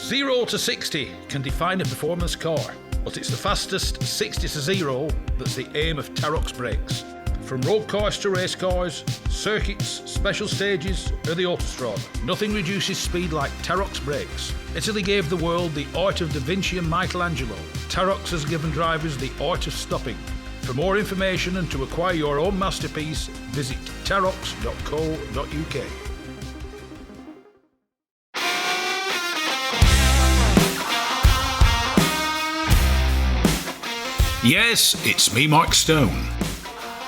0 to 60 can define a performance car, but it's the fastest 60 to 0 that's the aim of Tarok's brakes. From road cars to race cars, circuits, special stages, or the autostrada, nothing reduces speed like Tarok's brakes. Italy gave the world the art of Da Vinci and Michelangelo. Tarok's has given drivers the art of stopping. For more information and to acquire your own masterpiece, visit tarox.co.uk. Yes, it's me, Mark Stone,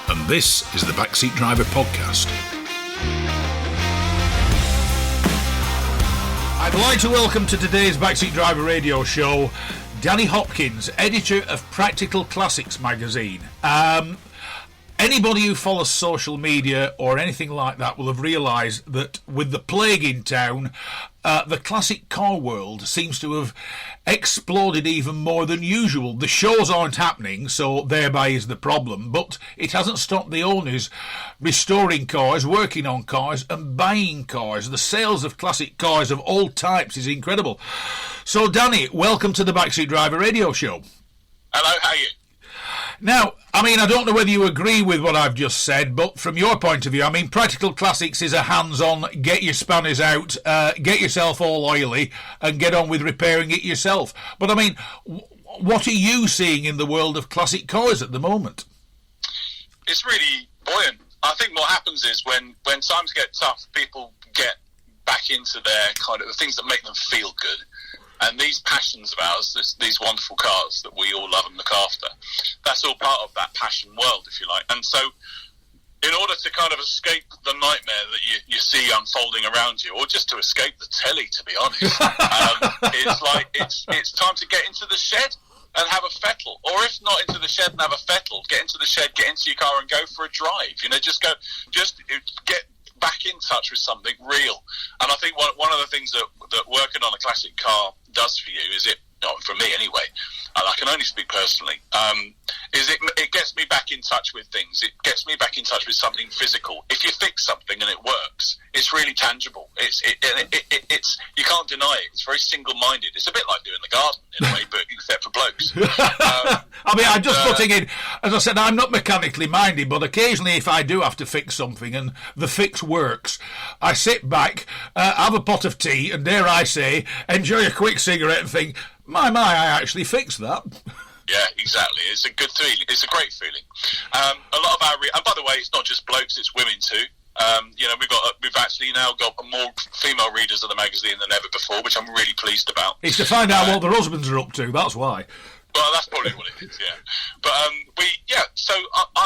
and this is the Backseat Driver Podcast. I'd like to welcome to today's Backseat Driver radio show Danny Hopkins, editor of Practical Classics magazine. Anybody who follows social media or anything like that will have realised that with the plague in town, the classic car world seems to have exploded even more than usual. The shows aren't happening, so thereby is the problem, but it hasn't stopped the owners restoring cars, working on cars and buying cars. The sales of classic cars of all types is incredible. So Danny, welcome to the Backseat Driver radio show. Hello, how are you? Now, I don't know whether you agree with what I've just said, but from your point of view, Practical Classics is a hands-on, get your spanners out, get yourself all oily, and get on with repairing it yourself. But what are you seeing in the world of classic cars at the moment? It's really buoyant. I think what happens is when times get tough, people get back into their kind of the things that make them feel good. And these passions of ours, these wonderful cars that we all love and look after, that's all part of that passion world, if you like. And so in order to kind of escape the nightmare that you see unfolding around you, or just to escape the telly, to be honest, it's time to get into the shed and have a fettle. Or if not into the shed and have a fettle, get into the shed, get into your car and go for a drive. Just get back in touch with something real. And I think one of the things that working on a classic car does for you is for me anyway, and I can only speak personally, is it gets me back in touch with things. It gets me back in touch with something physical. If you fix something and it works, it's really tangible. It's you can't deny it. It's very single-minded. It's a bit like doing the garden in a way, but except for blokes. I'm just putting in, as I said, I'm not mechanically minded, but occasionally if I do have to fix something and the fix works, I sit back, have a pot of tea, and dare I say, enjoy a quick cigarette and think, my, I actually fixed that. Yeah, exactly. It's a good feeling. It's a great feeling. A lot of our, and by the way, it's not just blokes; it's women too. We've actually now got more female readers of the magazine than ever before, which I'm really pleased about. It's to find out what their husbands are up to. That's why. Well, that's probably what it is. Yeah, but So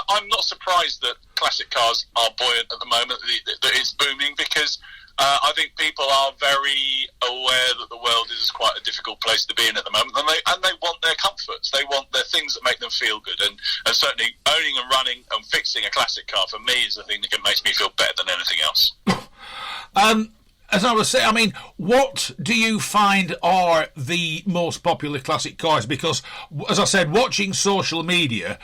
I'm not surprised that classic cars are buoyant at the moment. That it's booming because. I think people are very aware that the world is quite a difficult place to be in at the moment, and they want their comforts. They want their things that make them feel good, and certainly owning and running and fixing a classic car for me is the thing that makes me feel better than anything else. As I was saying, what do you find are the most popular classic cars? Because, as I said, watching social media,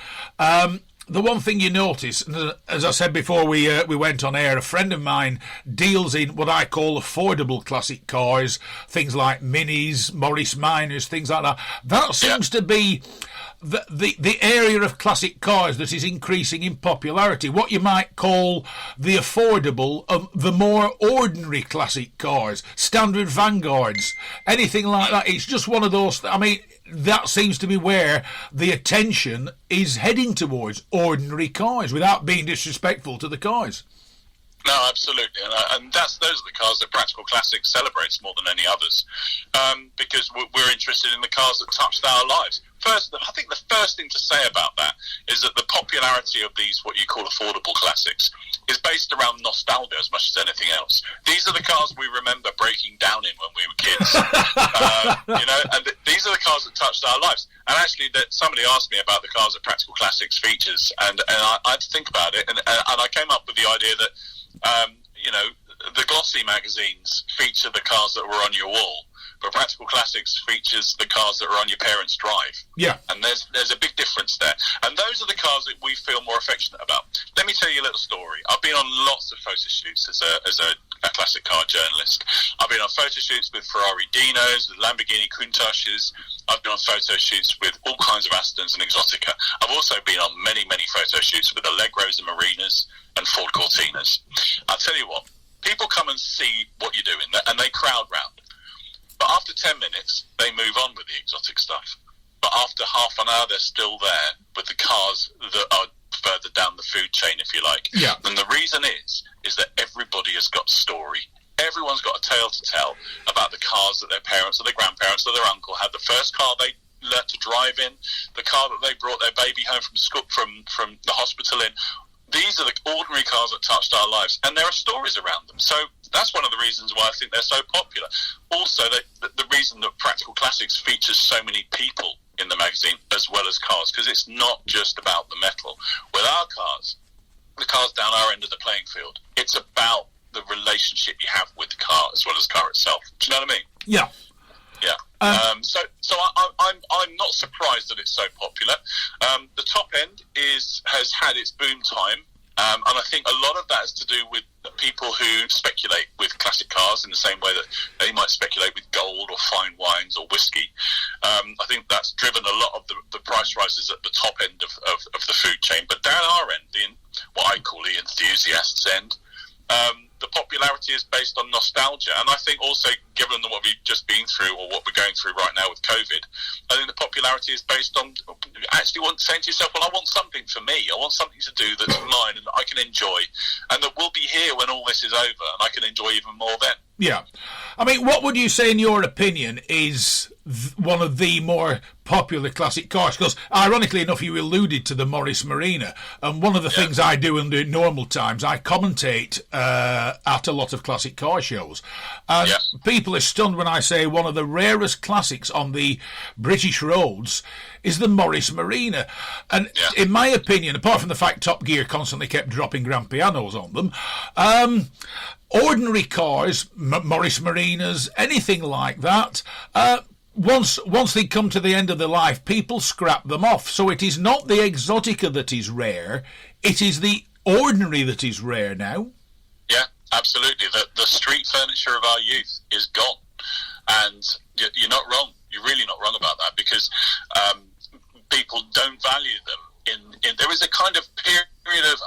the one thing you notice, and as I said before we went on air, a friend of mine deals in what I call affordable classic cars, things like Minis, Morris Minors, things like that. That seems to be the area of classic cars that is increasing in popularity. What you might call the affordable, the more ordinary classic cars, standard Vanguards, anything like that. It's just one of those. That seems to be where the attention is heading towards, ordinary cars, without being disrespectful to the cars. No, absolutely, and those are the cars that Practical Classics celebrates more than any others, because we're interested in the cars that touched our lives. First, I think the first thing to say about that is that the popularity of these, what you call affordable classics, is based around nostalgia as much as anything else. These are the cars we remember breaking down in when we were kids, and these are the cars that touched our lives. And actually, somebody asked me about the cars that Practical Classics features, and I had to think about it, and I came up with the idea that, the glossy magazines feature the cars that were on your wall, but Practical Classics features the cars that are on your parents' drive. Yeah. And there's a big difference there. And those are the cars that we feel more affectionate about. Let me tell you a little story. I've been on lots of photo shoots as a classic car journalist. I've been on photo shoots with Ferrari Dinos, with Lamborghini Countachs. I've been on photo shoots with all kinds of Astons and Exotica. I've also been on many, many photo shoots with Allegros and Marinas and Ford Cortinas. I'll tell you what, people come and see what you're doing, and they crowd round. But after 10 minutes, they move on with the exotic stuff. But after half an hour, they're still there with the cars that are further down the food chain, if you like. Yeah. And the reason is that everybody has got a story. Everyone's got a tale to tell about the cars that their parents or their grandparents or their uncle had. The first car they learnt to drive in, the car that they brought their baby home from school, from the hospital in. These are the ordinary cars that touched our lives, and there are stories around them. So that's one of the reasons why I think they're so popular. Also, the reason that Practical Classics features so many people in the magazine as well as cars, because it's not just about the metal. With our cars, the cars down our end of the playing field, it's about the relationship you have with the car as well as the car itself. Do you know what I mean? Yeah. Yeah. So I'm not surprised that it's so popular. The top end has had its boom time, and I think a lot of that is to do with people who speculate with classic cars in the same way that they might speculate with gold or fine wines or whiskey. I think that's driven a lot of the price rises at the top end of the food chain. But down our end, what I call the enthusiast's end, the popularity is based on nostalgia, and I think also, given what we've just been through or what we're going through right now with COVID, I think the popularity is based on actually saying to yourself, well, I want something for me. I want something to do that's mine and that I can enjoy, and that will be here when all this is over, and I can enjoy even more then. Yeah. I mean, what would you say, in your opinion, is one of the more popular classic cars? Because, ironically enough, you alluded to the Morris Marina, and one of the things I do in the normal times, I commentate at a lot of classic car shows. And people are stunned when I say one of the rarest classics on the British roads is the Morris Marina. And in my opinion, apart from the fact Top Gear constantly kept dropping grand pianos on them, ordinary cars, Morris Marinas, anything like that, once they come to the end of their life, people scrap them off. So it is not the Exotica that is rare, it is the ordinary that is rare now. Yeah, absolutely. The street furniture of our youth is gone. And you're not wrong. You're really not wrong about that, because people don't value them. There is a kind of period of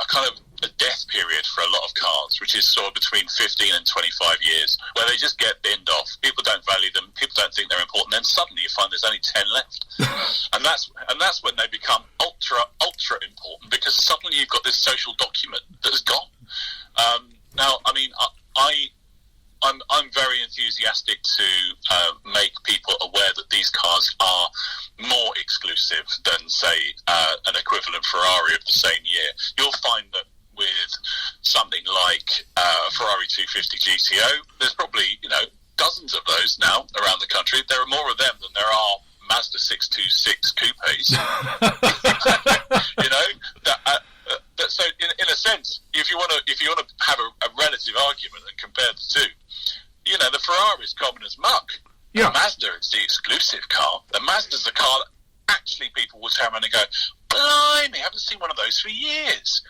a death period for a lot of cars, which is sort of between 15 and 25 years, where they just get binned off. People don't value them. People don't think they're important. Then suddenly you find there's only 10 left, and that's when they become ultra important, because suddenly you've got this social document that has gone. Now, I mean, I'm very enthusiastic to make people aware that these cars are more exclusive than, say, an equivalent Ferrari of the same year. You'll find that with something like Ferrari 250 GTO, there's probably dozens of those now around the country. There are more of them than there are Mazda 626 coupes. So in a sense, if you want to have a relative argument and compare the two, the Ferrari is common as muck. Yeah. The Mazda is the exclusive car. The Mazda's the car that actually people will turn around and go, blimey, I haven't seen one of those for years.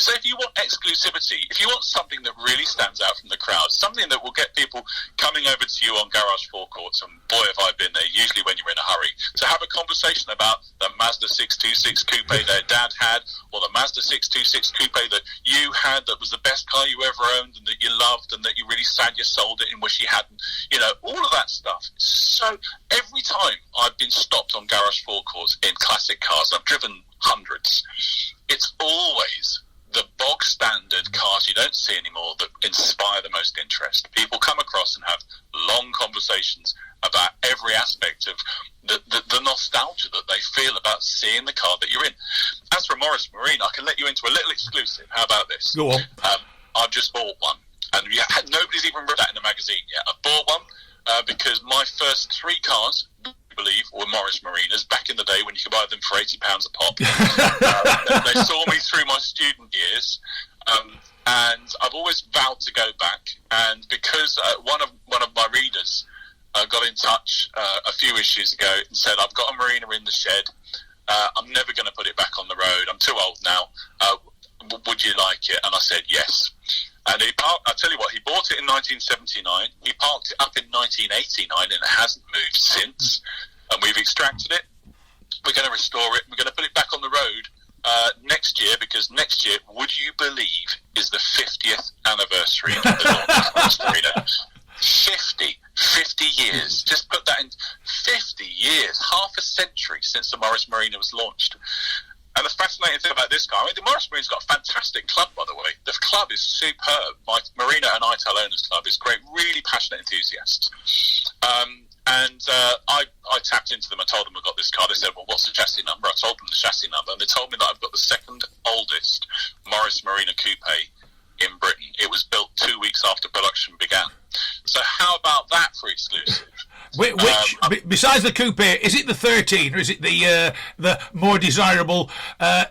So if you want exclusivity, if you want something that really stands out from the crowd, something that will get people coming over to you on garage forecourts, and boy, have I been there, usually when you're in a hurry, to have a conversation about the Mazda 626 coupe their dad had, or the Mazda 626 coupe that you had that was the best car you ever owned and that you loved and that you really sad you sold it and wish you hadn't. All of that stuff. So every time I've been stopped on garage forecourts in classic cars, I've driven hundreds, it's always the bog standard cars you don't see anymore that inspire the most interest. People come across and have long conversations about every aspect of the nostalgia that they feel about seeing the car that you're in. As for Morris Marine, I can let you into a little exclusive. How about this? Go on. I've just bought one, and nobody's even read that in the magazine yet. I bought one because my first three cars, I believe, were Morris Marinas back in the day when you could buy them for £80 a pop. They saw me through my student years, and I've always vowed to go back. And because one of my readers got in touch few issues ago and said, I've got a Marina in the shed. I'm never going to put it back on the road. I'm too old now. Would you like it? And I said, yes. And I tell you what, he bought it in 1979. He parked it up in 1989, and it hasn't moved since. And we've extracted it. We're going to restore it. We're going to put it back on the road next year, because next year, would you believe, is the 50th anniversary of the launch of Morris Marina. 50 years. Just put that in. 50 years, half a century since the Morris Marina was launched. And the fascinating thing about this car, I mean, the Morris Marina's got a fantastic club, by the way. The club is superb. My Marina and ITAL Owners Club is great, really passionate enthusiasts. I tapped into them. I told them I got this car. They said, well, what's the chassis number? I told them the chassis number, and they told me that I've got the second oldest Morris Marina coupe in Britain. It was built 2 weeks after production began. So how about that for exclusive? Which besides the coupe, is it the 13 or is it the more desirable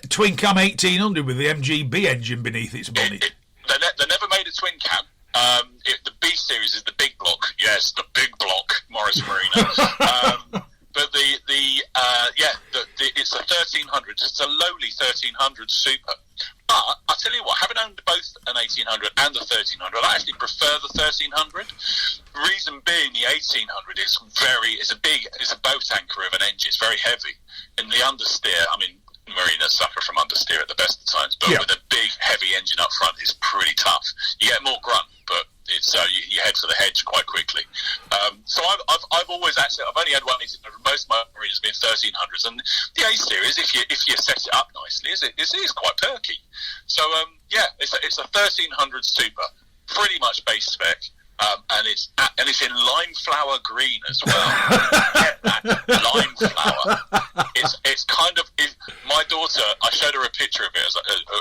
twin cam 1800 with the MGB engine beneath its bonnet? They never made a twin cam. The B series is the big block. Yes, the big block Morris Marina. But it's a 1300, just a lowly 1300 Super. But I'll tell you what, having owned both an 1800 and the 1300, I actually prefer the 1300. Reason being, the 1800 is a boat anchor of an engine. It's very heavy. In the understeer, I mean, Marinas suffer from understeer at the best of times, but with a big, heavy engine up front, it's pretty tough. You get more grunt, but it's you head for the hedge quite quickly. So I've always actually, I've only had one 1800. Most of my Marinas have been 1300s, and the A series, if you set it up nicely, is quite perky. So it's a 1300 Super, pretty much base spec. And it's in lime flower green as well. Get that lime flower. It's kind of my daughter. I showed her a picture of it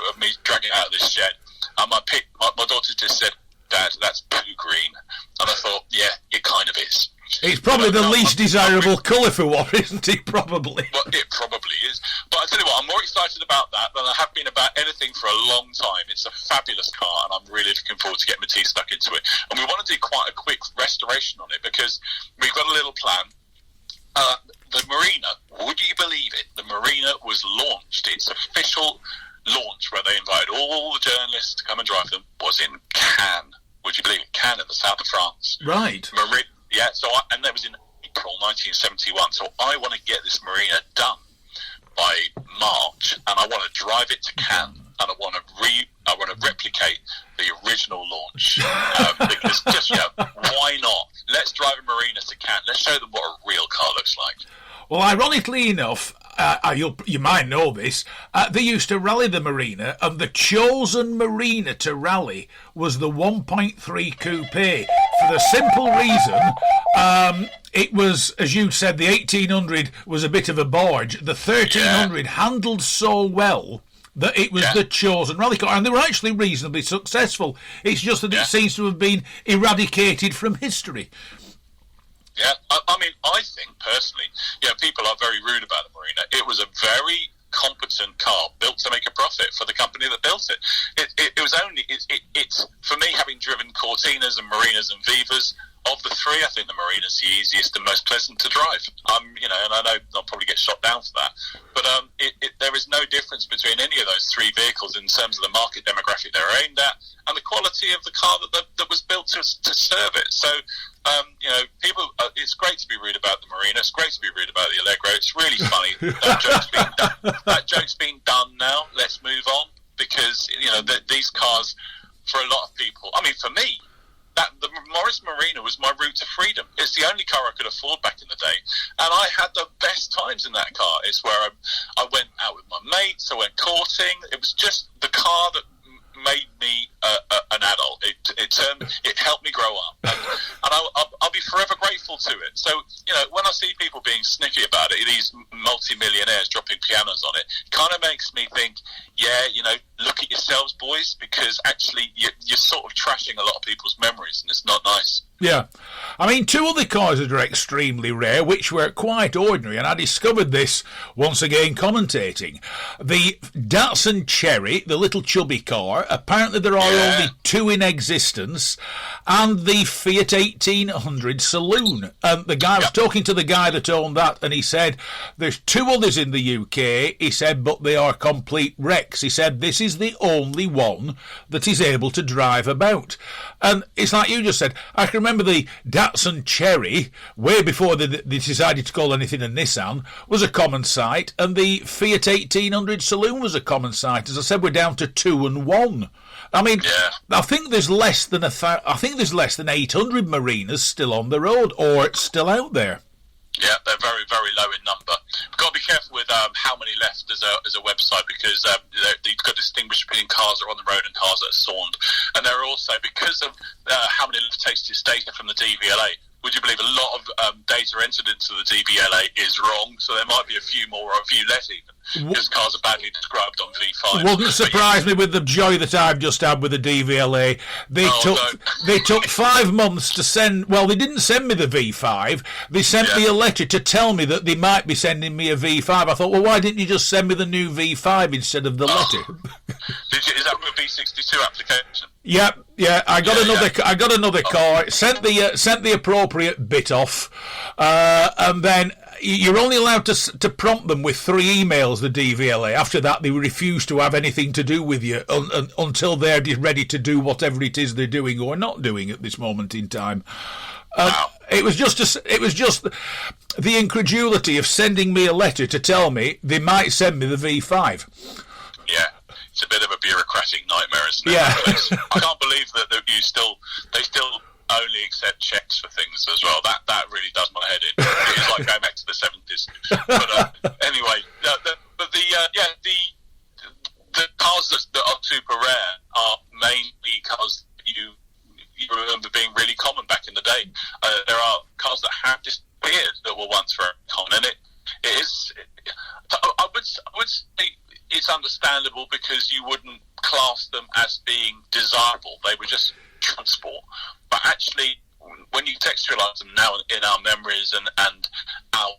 of me dragging it out of this shed, and my daughter just said, "Dad, that's poo green," and I thought, yeah, it kind of is. It's probably the least desirable colour for one, isn't it? Probably. Well, it probably is. But I tell you what, I'm more excited about that than I have been about anything for a long time. It's a fabulous car, and I'm really looking forward to getting my teeth stuck into it. And we want to do quite a quick restoration on it, because we've got a little plan. The Marina, would you believe it? The Marina was launched. Its official launch, where they invited all the journalists to come and drive them, was in Cannes. Would you believe it? Cannes in the south of France. Right. Yeah, and that was in April 1971. So I want to get this Marina done by March, and I want to drive it to Cannes, and I want to replicate the original launch. Because why not? Let's drive a Marina to Cannes. Let's show them what a real car looks like. Well, ironically enough, you might know this, they used to rally the Marina, and the chosen Marina to rally was the 1.3 coupe, for the simple reason it was, as you said, the 1800 was a bit of a barge. The 1300 handled so well that it was the chosen rally car, and they were actually reasonably successful. It's just that it seems to have been eradicated from history. Yeah, I mean, I think personally, people are very rude about the Marina. It was a very competent car built to make a profit for the company that built it. It's for me, having driven Cortinas and Marinas and Vivas, of the three, I think the Marina's the easiest and most pleasant to drive. And I know I'll probably get shot down for that, but there is no difference between any of those three vehicles in terms of the market demographic they're aimed at and the quality of the car that was built to serve it. So, people, it's great to be rude about the Marina. It's great to be rude about the Allegro. It's really funny. That joke's been done now. Let's move on, because these cars, for a lot of people, I mean, for me, the Morris Marina was my route to freedom. It's the only car I could afford back in the day, and I had the best times in that car. It's where I went out with my mates, I went courting. It was just the car that made me an adult. It helped me grow up, and I'll be forever grateful to it. So, when I see people being snippy about it, these multi-millionaires dropping pianos on it, kind of makes me think, look at yourselves, boys, because actually you're sort of trashing a lot of people's memories, and it's not nice. Yeah. I mean, two other cars that are extremely rare, which were quite ordinary, and I discovered this once again commentating. The Datsun Cherry, the little chubby car, apparently there are only two in existence, and the Fiat 1800 Saloon. The guy, I was talking to the guy that owned that, and he said, there's two others in the UK, he said, but they are complete wrecks. He said, this is the only one that is able to drive about. And it's like you just said, I can remember the Datsun Cherry, way before they decided to call anything a Nissan, was a common sight, and the Fiat 1800 Saloon was a common sight. As I said, we're down to 2 and 1. I mean, I think there's less than 800 Marinas still on the road, or still out there. Yeah, they're very, very low in number. We've got to be careful with how many left as a website, because you've got to distinguish between cars that are on the road and cars that are sawned. And there are also, because of how many left takes this data from the DVLA, would you believe a lot of data entered into the DVLA is wrong? So there might be a few more or a few less even, because cars are badly described on V5. Wouldn't surprise me with the joy that I've just had with the DVLA. They took 5 months to send. Well, they didn't send me the V5. They sent me a letter to tell me that they might be sending me a V5. I thought, well, why didn't you just send me the new V5 instead of the letter? Is that a V62 application? Yeah. I got another car. It sent the appropriate bit off, and then you're only allowed to prompt them with 3 emails. The DVLA. After that, they refuse to have anything to do with you until they're ready to do whatever it is they're doing or not doing at this moment in time. Wow. It was just the incredulity of sending me a letter to tell me they might send me the V5. Yeah. It's a bit of a bureaucratic nightmare, isn't it? Yeah. I can't believe that they still only accept checks for things as well. That really does my head in. It's like going back to the 70s. But anyway, the cars that are super rare are mainly cars that you remember being really common back in the day. There are cars that have disappeared that were once very common, and it is. I would say it's understandable, because you wouldn't class them as being desirable. They were just transport. But actually, when you textualise them now in our memories and our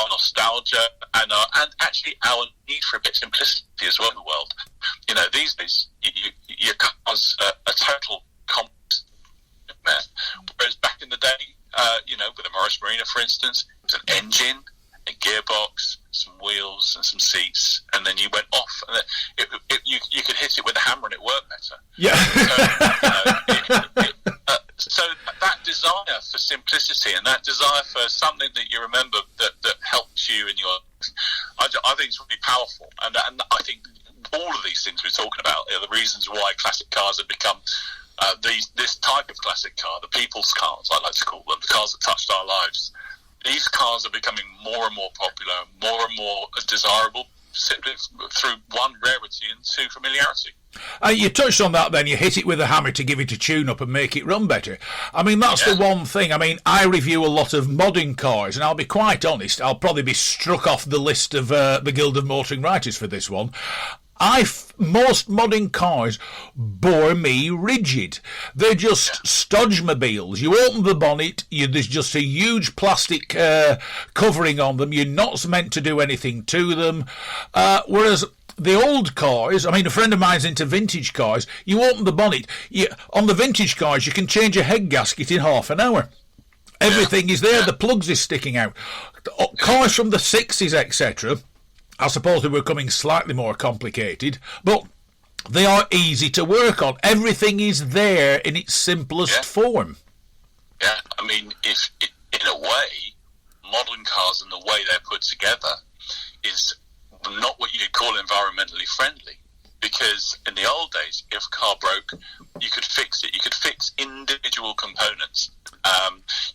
nostalgia and actually our need for a bit of simplicity as well in the world, these days your cars are total complex. Whereas back in the day, with a Morris Marina, for instance, it was an engine, a gearbox, some wheels and some seats, and then you went off, and you could hit it with a hammer and it worked better. Yeah. So that desire for simplicity and that desire for something that you remember that helps you in your, I think it's really powerful, and I think all of these things we're talking about are the reasons why classic cars have become this type of classic car, the people's cars, I like to call them, the cars that touched our lives. These cars are becoming more and more popular, more and more desirable, simply through one, rarity, and 2, familiarity. You touched on that then. You hit it with a hammer to give it a tune-up and make it run better. I mean, that's the one thing. I mean, I review a lot of modern cars, and I'll be quite honest, I'll probably be struck off the list of the Guild of Motoring Writers for this one. Most modern cars bore me rigid. They're just stodgemobiles. You open the bonnet, there's just a huge plastic covering on them. You're not meant to do anything to them. Whereas the old cars, I mean, a friend of mine's into vintage cars. You open the bonnet. On the vintage cars, you can change a head gasket in half an hour. Everything is there. The plugs is sticking out. Cars from the 60s, etc., I suppose they were becoming slightly more complicated, but they are easy to work on. Everything is there in its simplest form. Yeah, I mean, if in a way, modern cars and the way they're put together is not what you'd call environmentally friendly. Because in the old days, if a car broke, you could fix it. You could fix individual components.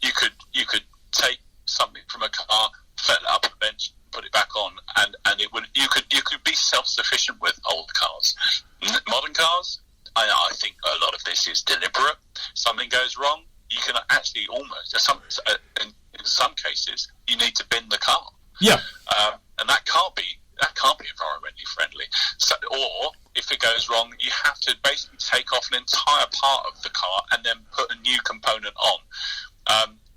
You could take something from a car, set it up on a bench, put it back on, and it would. You could be self-sufficient with old cars. Modern cars, I think a lot of this is deliberate. Something goes wrong, you can actually almost, in some cases, you need to bin the car. Yeah. And that can't be that can't be environmentally friendly. So, or if it goes wrong, you have to basically take off an entire part of the car and then put a new component on.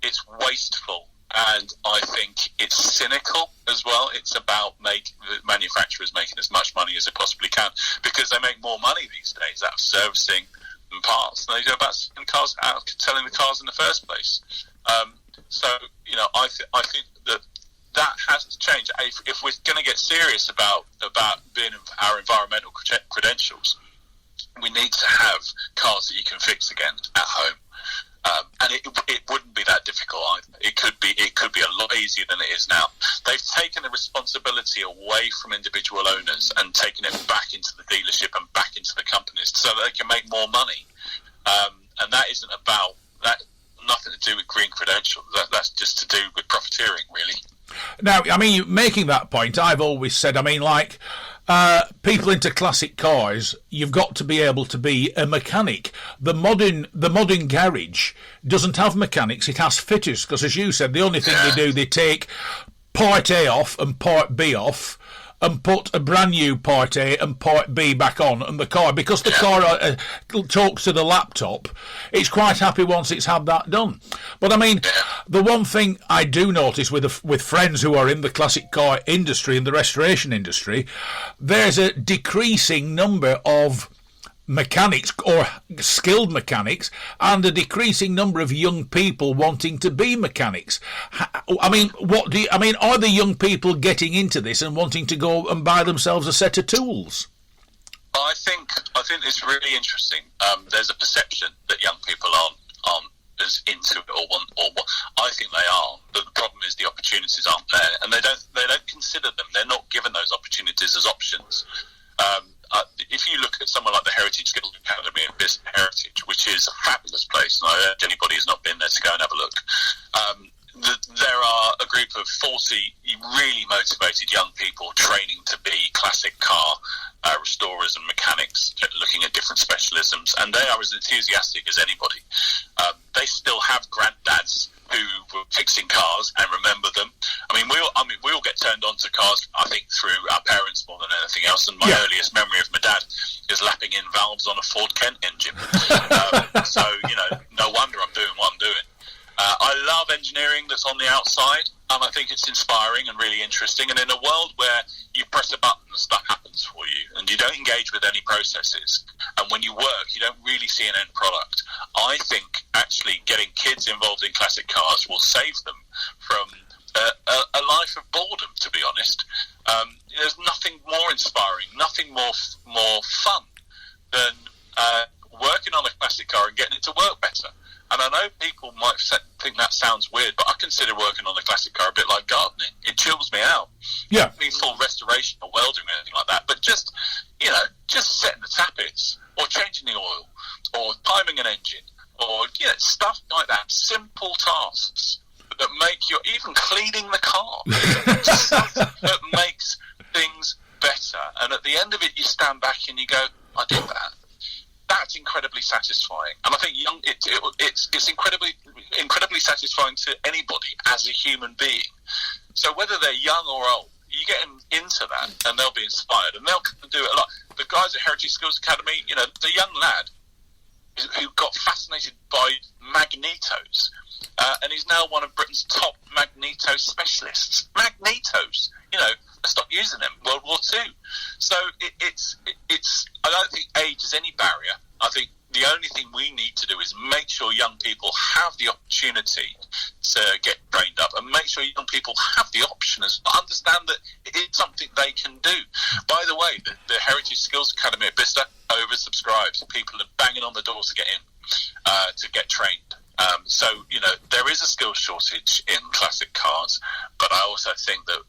It's wasteful, and I think it's cynical as well. It's about the manufacturers making as much money as they possibly can, because they make more money these days out of servicing and parts than they do about selling the cars in the first place. So, I think that has to change. If we're going to get serious about being our environmental credentials, we need to have cars that you can fix again at home. And it wouldn't be that difficult either. It could be a lot easier than it is now. They've taken the responsibility away from individual owners and taken it back into the dealership and back into the companies so that they can make more money. And that isn't about that. Nothing to do with green credentials. That's just to do with profiteering, really. Now, I mean, making that point, I've always said, I mean, like, people into classic cars, you've got to be able to be a mechanic. The modern garage doesn't have mechanics, it has fitters, because as you said, the only thing they do, they take part A off and part B off and put a brand new part A and part B back on, and the car, because the car talks to the laptop, it's quite happy once it's had that done. But I mean, the one thing I do notice with friends who are in the classic car industry and the restoration industry, there's a decreasing number of mechanics or skilled mechanics and a decreasing number of young people wanting to be mechanics. I mean, are the young people getting into this and wanting to go and buy themselves a set of tools? I think it's really interesting. There's a perception that young people aren't as into it or want. I think they are, but the problem is the opportunities aren't there, and they don't consider them. They're not given those opportunities as options. If you look at someone like the Heritage Skills Academy in Business Heritage, which is a fabulous place, and I urge anybody who's not been there to go and have a look, there are a group of 40 really motivated young people training to be classic car restorers and mechanics, looking at different specialisms, and they are as enthusiastic as anybody. They still have granddads who were fixing cars and remember them. I mean, we all get turned on to cars, I think, through our parents more than anything else. And my earliest memory of my dad is lapping in valves on a Ford Kent engine. So, no wonder I'm doing what I'm doing. I love engineering that's on the outside, and I think it's inspiring and really interesting. And in a world where you press a button and stuff happens for you, and you don't engage with any processes, and when you work, you don't really see an end product, I think actually getting kids involved in classic cars will save them from a life of boredom, to be honest. There's nothing more inspiring, nothing more fun than working on a classic car and getting it to work better. And I know people might think that sounds weird, but I consider working on a classic car a bit like gardening. It chills me out. Yeah. Not mean full restoration or welding or anything like that, but just setting the tappets or changing the oil or timing an engine or stuff like that. Simple tasks that make even cleaning the car. Stuff that makes things better. And at the end of it, you stand back and you go, I did that. That's incredibly satisfying, and I think it's incredibly satisfying to anybody as a human being. So whether they're young or old, you get them into that, and they'll be inspired, and they'll do it a lot. The guys at Heritage Skills Academy, the young lad who got fascinated by magnetos, and he's now one of Britain's top magneto specialists. Magnetos, they stopped using them in World War II. So it's. I don't think age is any barrier. I think the only thing we need to do is make sure young people have the opportunity to get trained up, and make sure young people have the option as well. Understand that it's something they can do. By the way, the Heritage Skills Academy at Bicester oversubscribed. People are banging on the door to get in, to get trained. So, there is a skills shortage in classic cars, but I also think that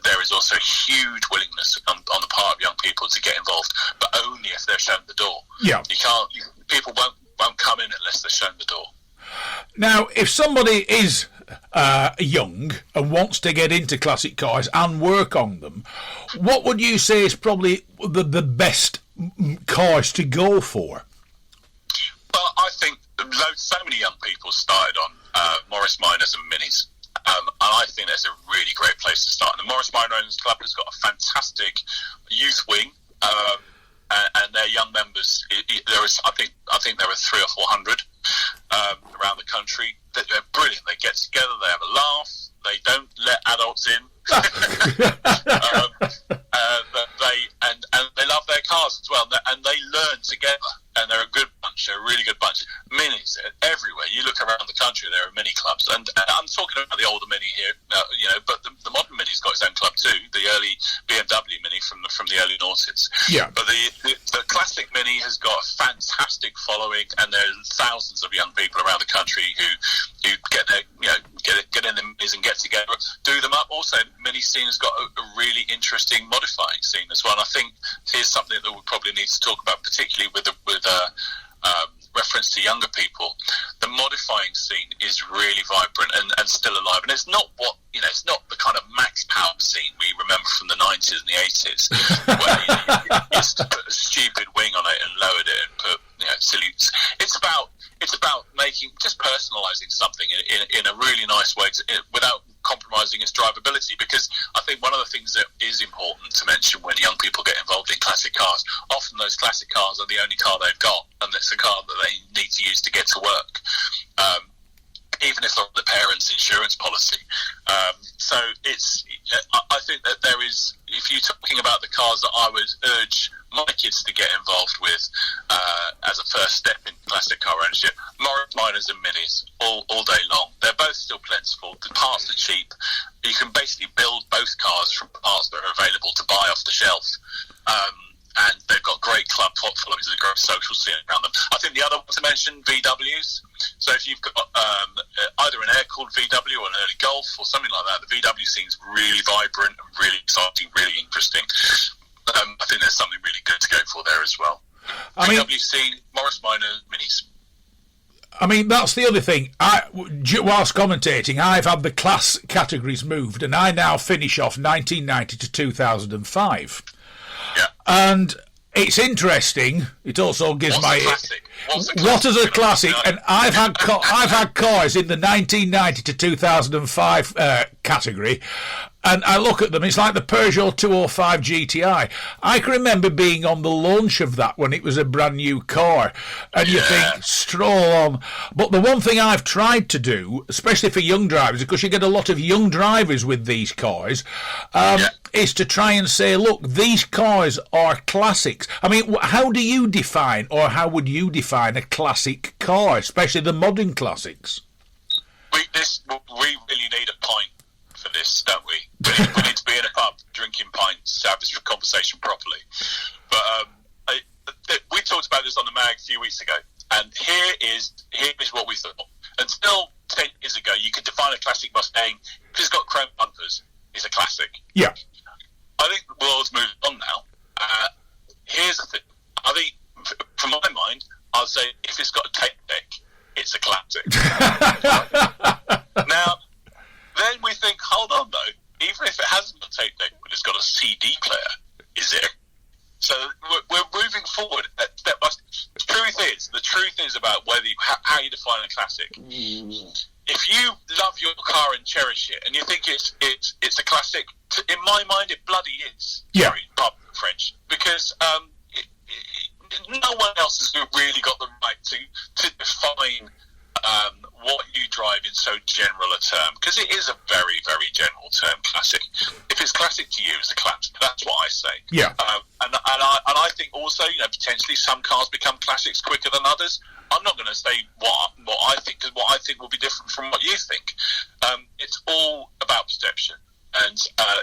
there is also huge willingness on the part of young people to get involved, but only if they're shown the door. Yeah. People won't come in unless they're shown the door. Now, if somebody is young and wants to get into classic cars and work on them, what would you say is probably the best cars to go for? Well, I think so many young people started on Morris Minors and Minis. And I think that's a really great place to start. And the Morris Minor Owners Club has got a fantastic youth wing, and their young members. I think there are 300 or 400 around the country. They're brilliant. They get together. They have a laugh. They don't let adults in. They love their cars as well, and they learn together. And they're a good bunch. They're a really good bunch. Minis everywhere. You look around the country, there are mini clubs, and I'm talking about the older Mini here, but the modern Mini's got its own club too. The early BMW Mini from the early noughties. Yeah. But the classic Mini has got a fantastic following, and there are thousands of young people around the country who get their get in the Minis and get together, do them up. Also, Mini scene has got a really interesting modifying scene as well. And I think here's something that we probably need to talk about, particularly with reference to younger people. The modifying scene is really vibrant and still alive, and it's not it's not the kind of max power scene we remember from the 90s and the 80s, where you used to put a stupid wing on it and lowered it and put silly. It's about just personalising something in a really nice way without compromising its drivability, because I think one of the things that is important to mention when young people get involved in classic cars, often those classic cars are the only car they've got, and it's a car that they need to use to get to work, even if they're on the parents' insurance policy. So I think that there is, if you're talking about the cars that I would urge my kids to get involved with as a first step in classic car ownership, Morris Minors and Minis all day long. They're both still plentiful. The parts are cheap. You can basically build both cars from parts that are available to buy off the shelf. And they've got great club followings and a great social scene around them. I think the other one to mention, VWs. So if you've got either an air-cooled VW or an early Golf or something like that, the VW scene's really vibrant and really exciting, really interesting. I think there's something really good to go for there as well. VW scene, Morris Minor, Minis. I mean, that's the other thing. Whilst commentating, I've had the class categories moved, and I now finish off 1990 to 2005. Yeah. And it's interesting. It also gives What is a classic? And I've had cars in the 1990 to 2005 category, and I look at them. It's like the Peugeot 205 GTI. I can remember being on the launch of that when it was a brand new car, and you think, stroll on. But the one thing I've tried to do, especially for young drivers, because you get a lot of young drivers with these cars, is to try and say, look, these cars are classics. I mean, how do you define, or how would you define a classic car, especially the modern classics? We really need a pint for this, don't we? We need to be in a pub drinking pints to have this conversation properly. But we talked about this on the mag a few weeks ago, and here is what we thought. Until 10 years ago, you could define a classic Mustang. If it's got chrome bumpers, it's a classic. Yeah. I think the world's moved on now. Here's the thing. I think, from my mind, I'd say if it's got a tape deck, it's a classic. Now, then we think, hold on though, even if it hasn't got a tape deck, but it's got a CD player, is it? So we're moving forward step by step. The truth is about how you define a classic. If you love your car and cherish it, and you think it's a classic, in my mind, it bloody is. Yeah. Sorry, pardon French, because no one else has really got the right to define what you drive in so general a term, because it is a very, very general term, classic. If it's classic to you, it's a classic. That's what I say. Yeah. And I think also, potentially some cars become classics quicker than others. I'm not going to say what I think, because what I think will be different from what you think. It's all about perception. And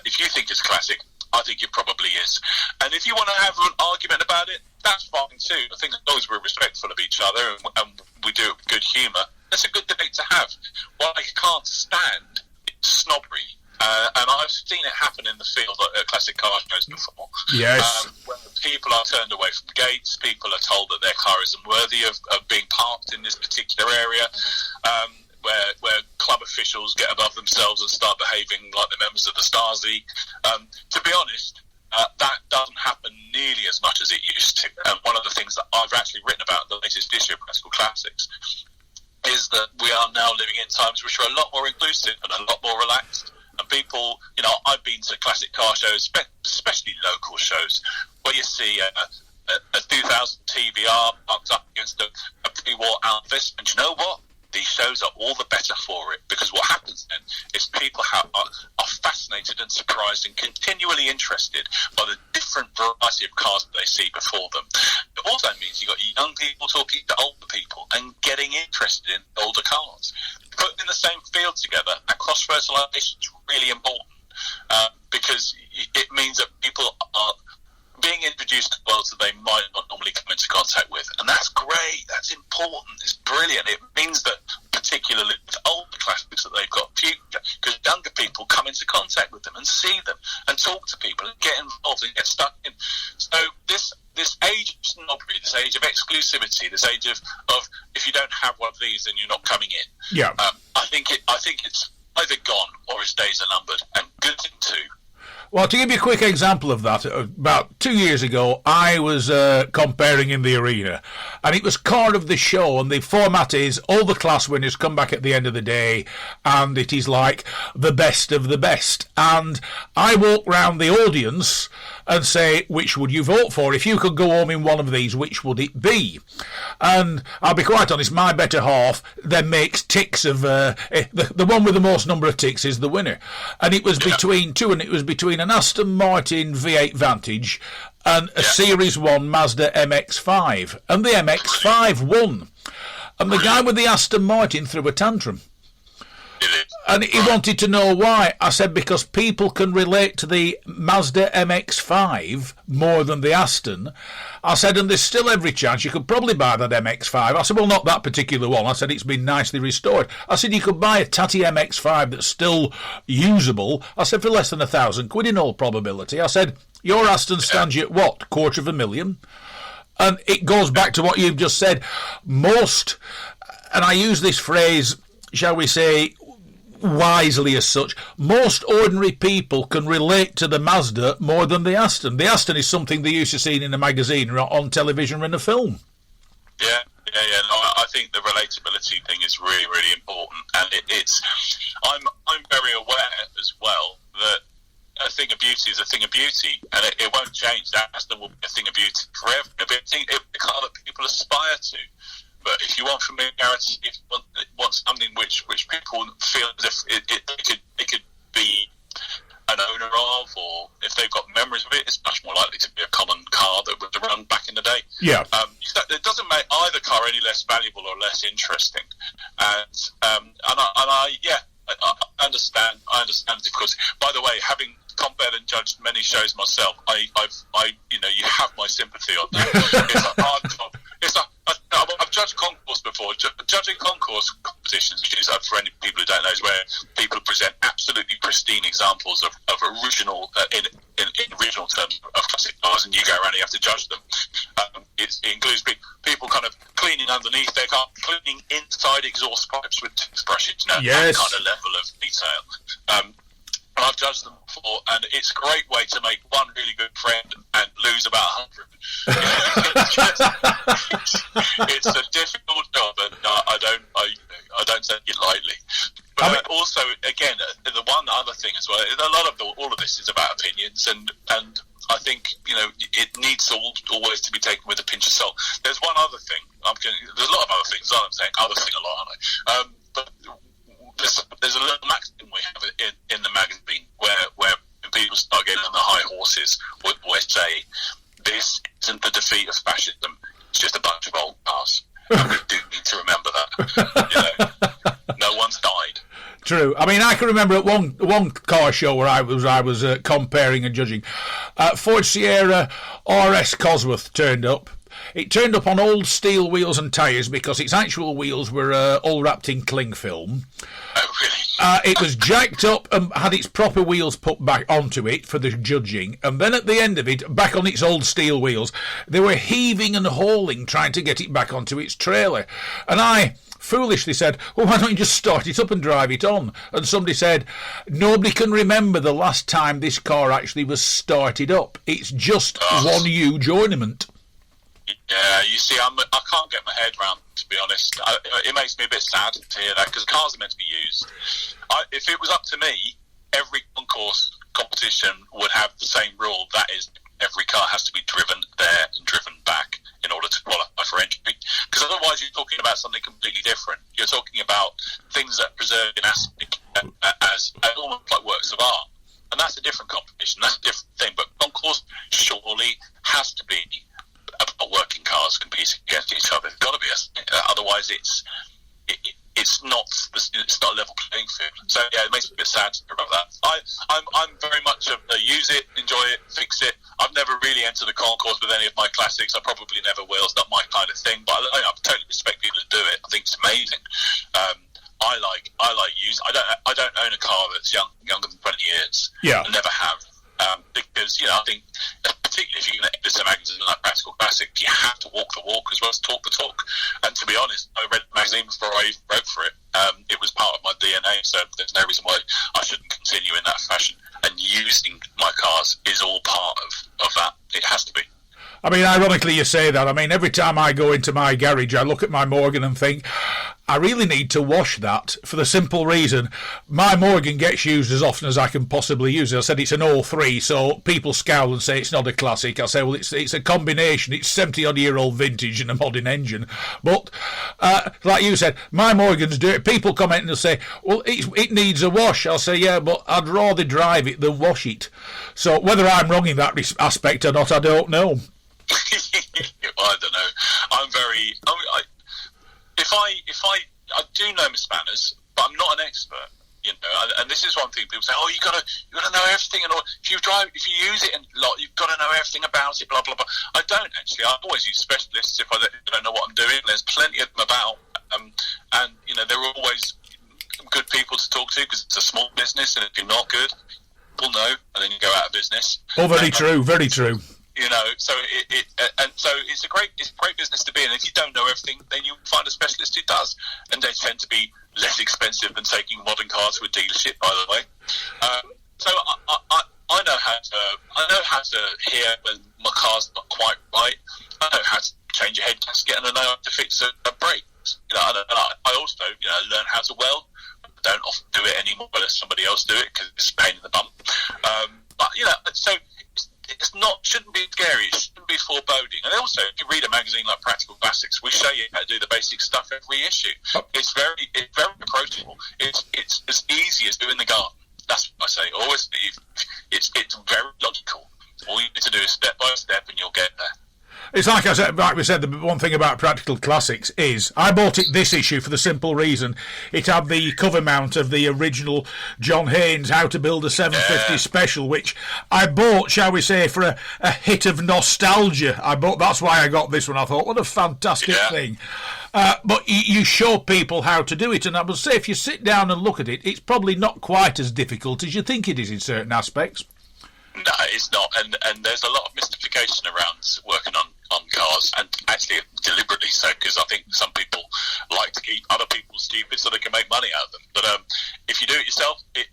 if you think it's classic, I think it probably is. And if you want to have an argument about it, that's fine too. I think as long as we're respectful of each other and we do it with good humour, that's a good debate to have. What I can't stand is snobbery. And I've seen it happen in the field at classic car shows before. Yes. When people are turned away from gates, people are told that their car isn't worthy of being parked in this particular area, where club officials get above themselves and start behaving like the members of the Stasi. To be honest, that doesn't happen nearly as much as it used to. And one of the things that I've actually written about in the latest issue of Classical Classics is that we are now living in times which are a lot more inclusive and a lot more relaxed. And people, I've been to classic car shows, especially local shows, where you see a 2000 TVR parked up against a pre-war Alvis, and you know what? These shows are all the better for it, because what happens then is people are fascinated and surprised and continually interested by the different variety of cars that they see before them. It also means you've got young people talking to older people and getting interested in older cars. Putting in the same field together, that cross-fertilisation is really important, because it means that people are being introduced to worlds that they might not normally come into contact with. And that's great, that's important, it's brilliant. It means that particularly with older classics that they've got future, because younger people come into contact with them and see them and talk to people and get involved and get stuck in. So this age of snobbery, this age of exclusivity, this age of if you don't have one of these then you're not coming in. Yeah. I think it's either gone or its days are numbered, and good thing too. Well, to give you a quick example of that, about 2 years ago, I was comparing in the arena, and it was car of the show, and the format is all the class winners come back at the end of the day, and it is like the best of the best. And I walk round the audience and say, which would you vote for? If you could go home in one of these, which would it be? And I'll be quite honest, my better half then makes ticks of... the one with the most number of ticks is the winner. And it was between two, and it was between an Aston Martin V8 Vantage and a Series 1 Mazda MX-5. And the MX-5 won. And the guy with the Aston Martin threw a tantrum. And he wanted to know why. I said, because people can relate to the Mazda MX-5 more than the Aston. I said, and there's still every chance you could probably buy that MX-5. I said, well, not that particular one. I said, it's been nicely restored. I said, you could buy a tatty MX-5 that's still usable. I said, for less than £1,000 in all probability. I said, your Aston stands you at what, $250,000? And it goes back to what you've just said. Most, and I use this phrase, shall we say, wisely as such, most ordinary people can relate to the Mazda more than the Aston. The Aston is something they used to see in a magazine or on television or in a film. Yeah. No, I think the relatability thing is really, really important, and I'm very aware as well that a thing of beauty is a thing of beauty, and it won't change. That Aston will be a thing of beauty forever. It's a car that people aspire to. But if you want familiarity, if you want something which people feel as if it could be an owner of, or if they've got memories of it, it's much more likely to be a common car that was run back in the day. Yeah. It doesn't make either car any less valuable or less interesting. And I understand. I understand, of course. By the way, having compared and judged many shows myself, you have my sympathy on that. It's a hard job. I've judged concourse before. Judging concourse competitions, which is, for any people who don't know, is where people present absolutely pristine examples of original, in original terms of classic cars, and you go around and you have to judge them. It includes people kind of cleaning underneath their car, cleaning inside exhaust pipes with toothbrushes, that kind of level of detail. And I've judged them before, and it's a great way to make one really good friend and lose about 100. It's a difficult job, and I don't take it lightly. But also, again, the one other thing as well, a lot of all of this is about opinions, and I think it needs always to be taken with a pinch of salt. There's one other thing. There's a lot of other things. I'm saying other thing a lot, aren't I? But there's a little maxim we have in the magazine where people start getting on the high horses would always say, this isn't the defeat of fascism, it's just a bunch of old cars. And we do need to remember that. No one's died. True. I mean, I can remember at one car show where I was comparing and judging. Ford Sierra RS Cosworth turned up. It turned up on old steel wheels and tyres because its actual wheels were all wrapped in cling film. Oh, really? It was jacked up and had its proper wheels put back onto it for the judging. And then at the end of it, back on its old steel wheels, they were heaving and hauling, trying to get it back onto its trailer. And I foolishly said, well, why don't you just start it up and drive it on? And somebody said, nobody can remember the last time this car actually was started up. It's just one huge ornament. Yeah, you see, I can't get my head around, to be honest. It makes me a bit sad to hear that, because cars are meant to be used. If it was up to me, every concourse competition would have the same rule. That is, every car has to be driven there and driven back in order to qualify for entry. Because otherwise you're talking about something completely different. You're talking about things that preserve in aspect as almost like works of art. And that's a different competition. That's a different thing. But concourse surely has to be about working cars competing against each other. It's got to be. Otherwise, it's not a level playing field. So yeah, it makes me a bit sad to hear about that. I'm very much a use it, enjoy it, fix it. I've never really entered a concourse with any of my classics. I probably never will. It's not my kind of thing. But I totally respect people who do it. I think it's amazing. I like use. I don't own a car that's younger than 20 years. Yeah, I never have. Because I think, particularly if you're going to edit a magazine like Practical Classics, you have to walk the walk as well as talk the talk. And to be honest, I read the magazine before I even wrote for it. It was part of my DNA, so there's no reason why I shouldn't continue in that fashion. And using my cars is all part of that. It has to be. I mean, ironically, you say that. I mean, every time I go into my garage, I look at my Morgan and think, I really need to wash that, for the simple reason my Morgan gets used as often as I can possibly use it. I said it's an 03, so people scowl and say it's not a classic. I say, well, it's a combination. It's 70-odd-year-old vintage and a modern engine. But like you said, my Morgans do it. People comment and they'll say, well, it needs a wash. I'll say, yeah, but I'd rather drive it than wash it. So whether I'm wrong in that aspect or not, I don't know. I don't know. I do know my spanners, but I'm not an expert. And this is one thing people say. Oh, you gotta know everything, and if you use it a lot, you've got to know everything about it. Blah blah blah. I don't actually. I always use specialists if I don't know what I'm doing. There's plenty of them about, and they're always good people to talk to, because it's a small business, and if you're not good, people know, and then you go out of business. Oh, very true. Very true. So it's a great business to be in. If you don't know everything, then you find a specialist who does, and they tend to be less expensive than taking modern cars to a dealership, by the way. So I know how to hear when my car's not quite right. I know how to change a head gasket, and I know how to fix a brake. I also learn how to weld. I don't often do it anymore, but let somebody else do it because it's a pain in the bum. So. Shouldn't be scary, it shouldn't be foreboding. And also, if you read a magazine like Practical Classics, we show you how to do the basic stuff every issue. It's very approachable. It's as easy as doing the garden. That's what I say. Always, it's very logical. All you need to do is step by step, and you'll get there. It's like we said, the one thing about Practical Classics is I bought this issue for the simple reason it had the cover mount of the original John Haynes How to Build a 750 Special, which I bought, shall we say, for a hit of nostalgia. That's why I got this one. I thought, what a fantastic thing. But you show people how to do it, and I would say if you sit down and look at it, it's probably not quite as difficult as you think it is in certain aspects. No, it's not, and there's a lot of mystification around working on cars, and actually deliberately so, because I think some people like to keep other people stupid so they can make money out of them. But if you do it yourself, it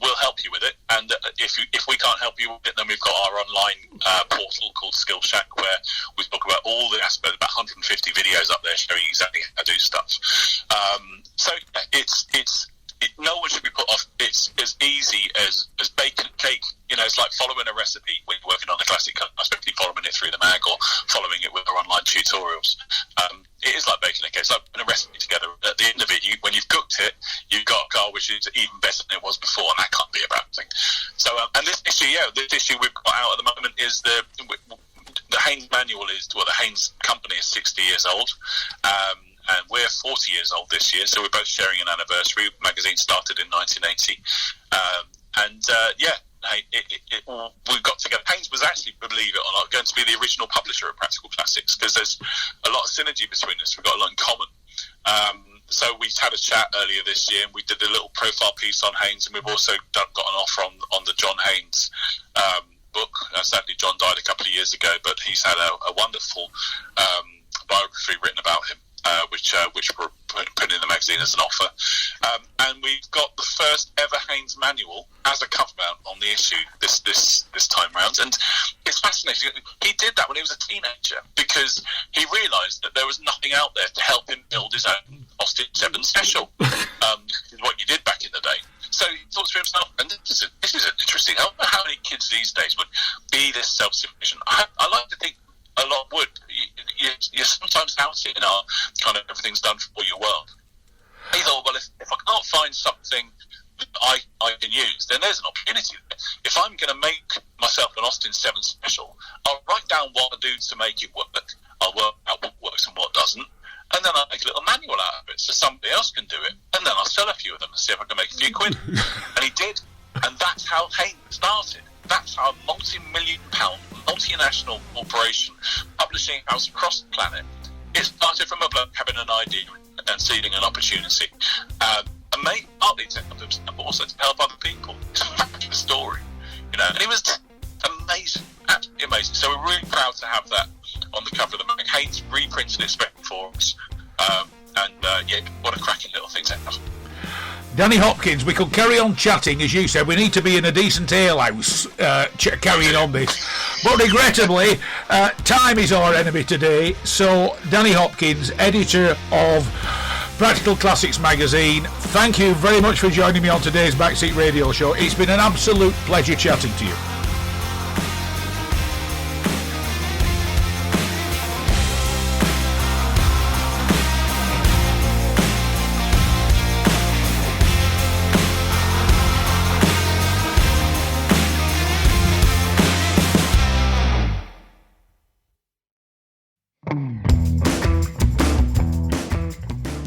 will help you with it, and if we can't help you with it, then we've got our online portal called Skill Shack, where we talk about all the aspects, about 150 videos up there showing exactly how to do stuff. So no one should be put off. It's as easy as baking a cake. It's like following a recipe when you're working on a classic car, especially following it through the mag or following it with our online tutorials. It is like baking a cake. It's like putting a recipe together. At the end of it, when you've cooked it, you've got a car which is even better than it was before, and that can't be a bad thing. So, and this issue we've got out at the moment is the Haynes manual the Haynes company is 60 years old. And we're 40 years old this year, so we're both sharing an anniversary. The magazine started in 1980. We got together. Haynes was actually, believe it or not, going to be the original publisher of Practical Classics, because there's a lot of synergy between us. We've got a lot in common. So we had a chat earlier this year, and we did a little profile piece on Haynes, and we've also got an offer on the John Haynes book. Sadly, John died a couple of years ago, but he's had a wonderful biography written about him. which were put in the magazine as an offer. And we've got the first ever Haynes manual as a cover mount on the issue this time round. And it's fascinating. He did that when he was a teenager because he realised that there was nothing out there to help him build his own Austin 7 special, is what you did back in the day. So he thought to himself, and this is interesting, I don't know how many kids these days would be this self-sufficient. I like to think a lot would. You're sometimes out in our kind of everything's done for your world. He thought, well, if I can't find something that I can use, then there's an opportunity there. If I'm going to make myself an Austin 7 special, I'll write down what I do to make it work. I'll work out what works and what doesn't. And then I'll make a little manual out of it so somebody else can do it. And then I'll sell a few of them and see if I can make a few quid. And he did. And that's how Haynes started. That's how a multi-million-pound, multinational corporation, publishing house across the planet, it started from a bloke having an idea and seeing an opportunity. And made partly to help himself, but also to help other people. It's a fabulous story, And it was amazing, absolutely amazing. So we're really proud to have that on the cover of the mag. Haynes reprinted it specially for us. What a cracking little thing to have. Danny Hopkins, we could carry on chatting, as you said. We need to be in a decent alehouse carrying on this. But regrettably, time is our enemy today. So, Danny Hopkins, editor of Practical Classics magazine, thank you very much for joining me on today's Backseat Radio Show. It's been an absolute pleasure chatting to you.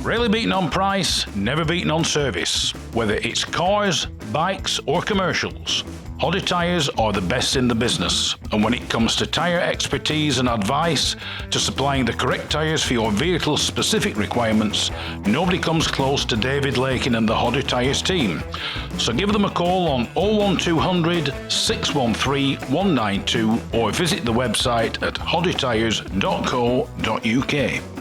Rarely beaten on price, never beaten on service. Whether it's cars, bikes or commercials, Hodder Tyres are the best in the business. And when it comes to tyre expertise and advice to supplying the correct tyres for your vehicle's specific requirements, nobody comes close to David Lakin and the Hodder Tyres team. So give them a call on 01200 613 192 or visit the website at hoddertyres.co.uk.